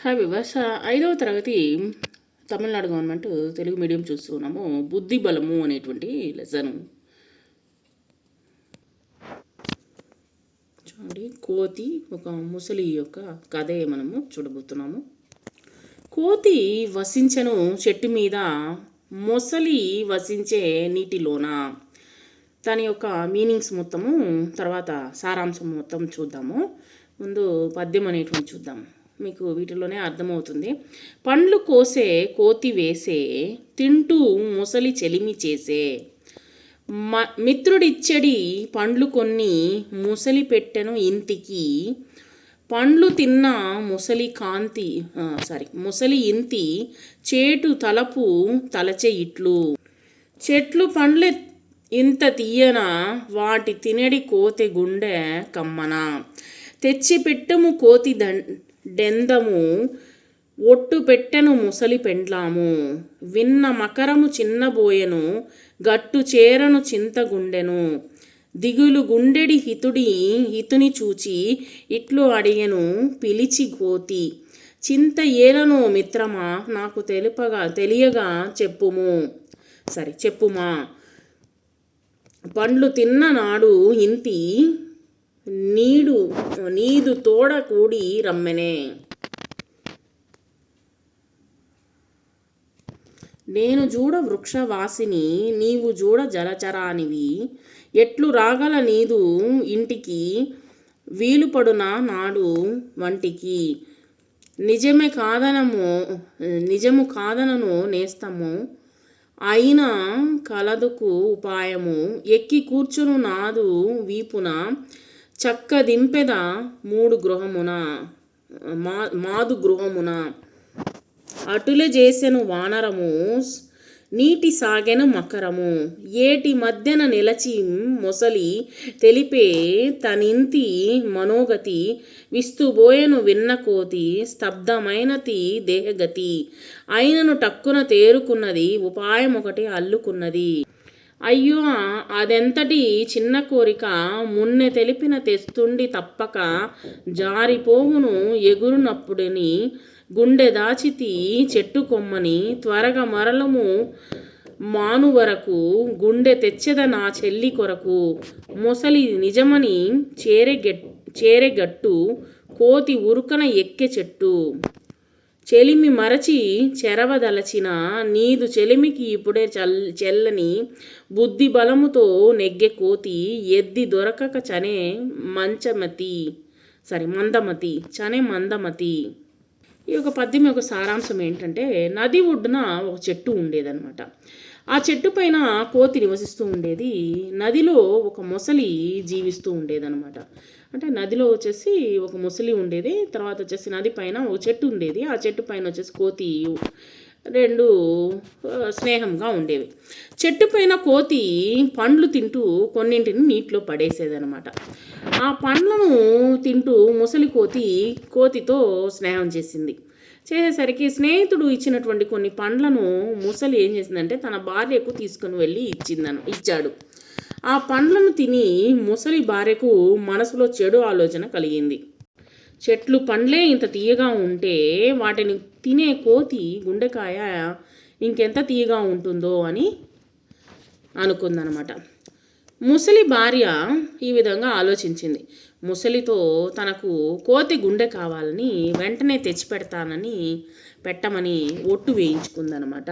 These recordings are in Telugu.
హాయ్ వివర్స్, 5వ తరగతి తమిళనాడు గవర్నమెంట్ తెలుగు మీడియం చూస్తున్నాము. బుద్ధి బలము అనేటువంటి లెసన్ చూడండి. కోతి ఒక ముసలి యొక్క కథే మనము చూడబోతున్నాము. కోతి వసించెను చెట్టు మీద, మొసలి వసించే నీటిలోన. దాని యొక్క మీనింగ్స్ మొత్తము తర్వాత సారాంశం మొత్తం చూద్దాము. ముందు పద్యం అనేటువంటి చూద్దాము. మీకు వీటిలోనే అర్థమవుతుంది. పండ్లు కోసే కోతి వేసే, తింటూ ముసలి చెలిమి చేసే. మిత్రుడిచ్చడి పండ్లు కొన్ని, ముసలి పెట్టెను ఇంటికి. పండ్లు తిన్న ముసలి ఇంతి, చేటు తలపు తలచే ఇట్లు. చెట్లు పండ్లు ఇంత తీయన, వాటి తినడి కోతె గుండె కమ్మన. తెచ్చి పెట్టము కోతి డెందము, ఒట్టు పెట్టెను ముసలి పెండ్లాము. విన్న మకరము చిన్నబోయెను, గట్టు చేరను చింతగుండెను. దిగులు గుండెడి హితుని చూచి, ఇట్లు అడిగెను పిలిచి కోతి. చింత ఏలనో మిత్రమా, నాకు తెలియగా చెప్పుమా. పండ్లు తిన్న నాడు ఇంతి, నీదు తోడ కూడి రమ్మెనే. నేను చూడ వృక్షవాసిని, నీవు చూడ జలచరానివి. ఎట్లు రాగల నీదు ఇంటికి, వీలుపడునా నాడు వంటికి. నిజము కాదనను నేస్తము, అయినా కలదుకు ఉపాయము. ఎక్కి కూర్చును నాదు వీపున, చక్క దింపెద మాదు గృహమున. అటులే చేసెను వానరము, నీటి సాగెను మకరము. ఏటి మధ్యన నిలచి మొసలి, తెలిపే తనింతి మనోగతి. విస్తుబోయెను విన్న కోతి, స్తబ్దమైనతి దేహగతి. అయినను టక్కున తేరుకున్నది, ఉపాయం ఒకటి అల్లుకున్నది. అయ్యో అదెంతటి చిన్న కోరిక, మున్నె తెలిపిన తెస్తుండి తప్పక. జారిపోవును ఎగురునప్పుడని, గుండె దాచితి చెట్టు కొమ్మని. త్వరగా మరలము మానువరకు, గుండె తెచ్చెద నా చెల్లి కొరకు. మొసలి నిజమని చేరెగట్టు, కోతి ఉరుకన ఎక్కె చెట్టు. చెలిమి మరచి చెరవదలచిన, నీదు చెలిమికి ఇప్పుడే చెల్లని. బుద్ధి బలముతో నెగ్గె కోతి, ఎద్ది దొరకక మందమతి. ఈ యొక్క పద్యం యొక్క సారాంశం ఏంటంటే, నది ఒడ్డున ఒక చెట్టు ఉండేదన్నమాట. ఆ చెట్టు పైన కోతి నివసిస్తూ ఉండేది. నదిలో ఒక మొసలి జీవిస్తూ ఉండేదన్నమాట. అంటే నదిలో వచ్చేసి ఒక మొసలి ఉండేది, తర్వాత వచ్చేసి నది పైన ఒక చెట్టు ఉండేది. ఆ చెట్టు పైన వచ్చేసి కోతి రెండు స్నేహంగా ఉండేవి. చెట్టు పైన కోతి పండ్లు తింటూ కొన్నింటిని నీటిలో పడేసేదనమాట. ఆ పండ్లను తింటూ ముసలి కోతితో స్నేహం చేసేసరికి స్నేహితుడు ఇచ్చినటువంటి కొన్ని పండ్లను ముసలి ఏం చేసిందంటే తన భార్యకు తీసుకుని వెళ్ళి ఇచ్చాడు. ఆ పండ్లను తిని ముసలి భార్యకు మనసులో చెడు ఆలోచన కలిగింది. చెట్లు పండ్లే ఇంత తీయగా ఉంటే వాటిని తినే కోతి గుండెకాయ ఇంకెంత తీయగా ఉంటుందో అని అనుకుందనమాట. ముసలి భార్య ఈ విధంగా ఆలోచించింది. ముసలితో తనకు కోతి గుండె కావాలని వెంటనే పెట్టమని ఒట్టు వేయించుకుందనమాట.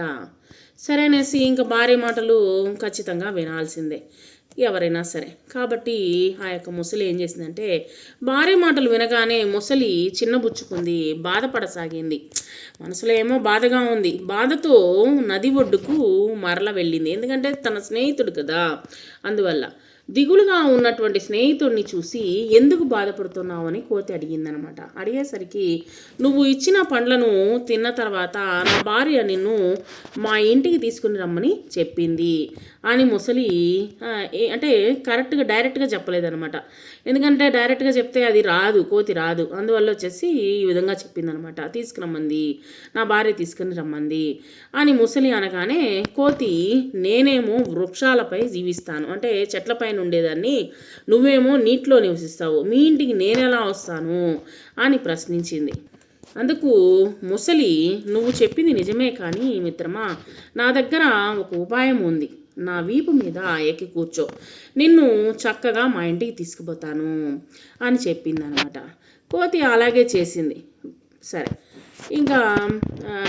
సరేనేసి ఇంకా భార్య మాటలు ఖచ్చితంగా వినాల్సిందే ఎవరైనా సరే. కాబట్టి ఆ యొక్క ముసలి ఏం చేసిందంటే, భార్య మాటలు వినగానే ముసలి చిన్నబుచ్చుకుంది, బాధపడసాగింది. మనసులో ఏమో బాధగా ఉంది. బాధతో నది ఒడ్డుకు మరల వెళ్ళింది. ఎందుకంటే తన స్నేహితుడు కదా, అందువల్ల. దిగులుగా ఉన్నటువంటి స్నేహితుడిని చూసి ఎందుకు బాధపడుతున్నావు అని కోతి అడిగిందనమాట. అడిగేసరికి, నువ్వు ఇచ్చిన పండ్లను తిన్న తర్వాత నా భార్య నిన్ను మా ఇంటికి తీసుకుని రమ్మని చెప్పింది అని ముసలి అంటే డైరెక్ట్గా చెప్పలేదనమాట. ఎందుకంటే డైరెక్ట్గా చెప్తే అది కోతి రాదు. అందువల్ల వచ్చేసి ఈ విధంగా చెప్పిందనమాట. నా భార్య తీసుకుని రమ్మంది అని ముసలి అనగానే కోతి, నేనేమో వృక్షాలపై జీవిస్తాను, అంటే చెట్లపైన ఉండేదాన్ని, నువ్వేమో నీటిలో నివసిస్తావు, మీ ఇంటికి నేనెలా వస్తాను అని ప్రశ్నించింది. అందుకు ముసలి, నువ్వు చెప్పింది నిజమే కానీ మిత్రమా, నా దగ్గర ఒక ఉపాయం ఉంది. నా వీపు మీద ఎక్కి కూర్చో, నిన్ను చక్కగా మా ఇంటికి తీసుకుపోతాను అని చెప్పిందనమాట. కోతి అలాగే చేసింది. సరే, ఇంకా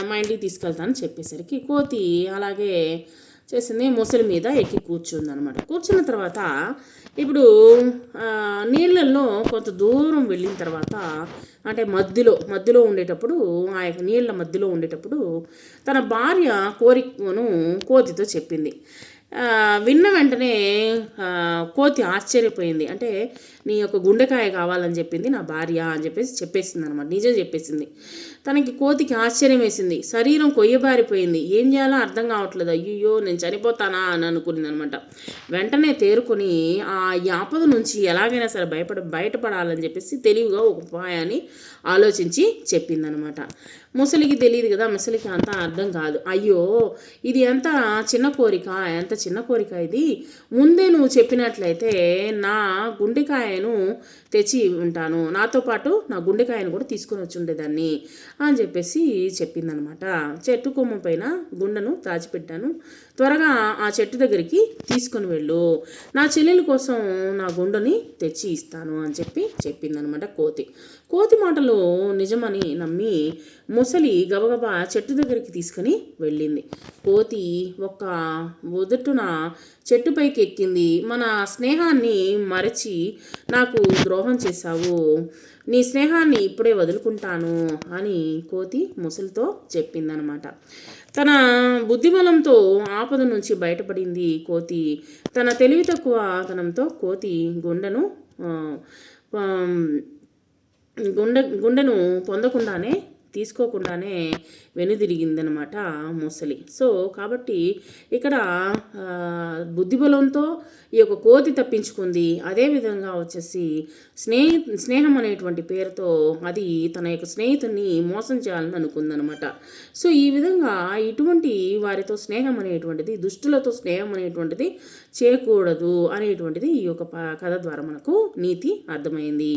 మా ఇంటికి తీసుకెళ్తానని చెప్పేసరికి కోతి అలాగే చేసింది. ముసలి మీద ఎక్కి కూర్చుందనమాట. కూర్చున్న తర్వాత ఇప్పుడు నీళ్ళల్లో కొంత దూరం వెళ్ళిన తర్వాత, అంటే మధ్యలో ఉండేటప్పుడు, ఆ యొక్క నీళ్ళ మధ్యలో ఉండేటప్పుడు తన భార్య కోరికను కోతితో చెప్పింది. విన్న వెంటనే కోతి ఆశ్చర్యపోయింది. అంటే నీ యొక్క గుండెకాయ కావాలని చెప్పింది నా భార్య అని చెప్పేసింది అనమాట. నిజం చెప్పేసింది. తనకి కోతికి ఆశ్చర్యం వేసింది. శరీరం కొయ్యబారిపోయింది. ఏం చేయాలో అర్థం కావట్లేదు. అయ్యో నేను చనిపోతానా అని అనుకునింది అనమాట. వెంటనే తేరుకొని ఆ ఆపద నుంచి ఎలాగైనా సరే బయటపడాలని చెప్పేసి తెలివిగా ఒక ఉపాయాన్ని ఆలోచించి చెప్పిందనమాట. ముసలికి తెలియదు కదా, ముసలికి అంత అర్థం కాదు. అయ్యో ఇది ఎంత చిన్న కోరిక ఇది, ముందే నువ్వు చెప్పినట్లయితే నా గుండెకాయను తెచ్చి ఉంటాను, నాతో పాటు నా గుండెకాయను కూడా తీసుకొని వచ్చి ఉండేదాన్ని అని చెప్పేసి చెప్పిందనమాట. చెట్టు కొమ్మ పైన గుండెను దాచిపెట్టాను, త్వరగా ఆ చెట్టు దగ్గరికి తీసుకొని వెళ్ళు, నా చెల్లెల కోసం నా గుండెని తెచ్చి ఇస్తాను అని చెప్పిందనమాట కోతి మాటలు నిజమని నమ్మి ముసలి గబగబా చెట్టు దగ్గరికి తీసుకుని వెళ్ళింది. కోతి ఒక్క ఉదట్టున చెట్టుపైకి ఎక్కింది. మన స్నేహాన్ని మరచి నాకు ద్రోహం చేశావు, నీ స్నేహాన్ని ఇప్పుడే వదులుకుంటాను అని కోతి ముసలితో చెప్పిందనమాట. తన బుద్ధిబలంతో ఆపద నుంచి బయటపడింది కోతి. తన తెలివి తక్కువతనంతో కోతి గుండెను తీసుకోకుండానే వెనుదిరిగిందనమాట ముసలి. సో కాబట్టి ఇక్కడ బుద్ధిబలంతో ఈ యొక్క కోతి తప్పించుకుంది. అదేవిధంగా వచ్చేసి స్నేహం అనేటువంటి పేరుతో అది తన యొక్క స్నేహితుడిని మోసం చేయాలని అనుకుందనమాట. సో ఈ విధంగా ఇటువంటి వారితో స్నేహం అనేటువంటిది, దుష్టులతో స్నేహం అనేటువంటిది చేయకూడదు అనేటువంటిది ఈ యొక్క కథ ద్వారా మనకు నీతి అర్థమైంది.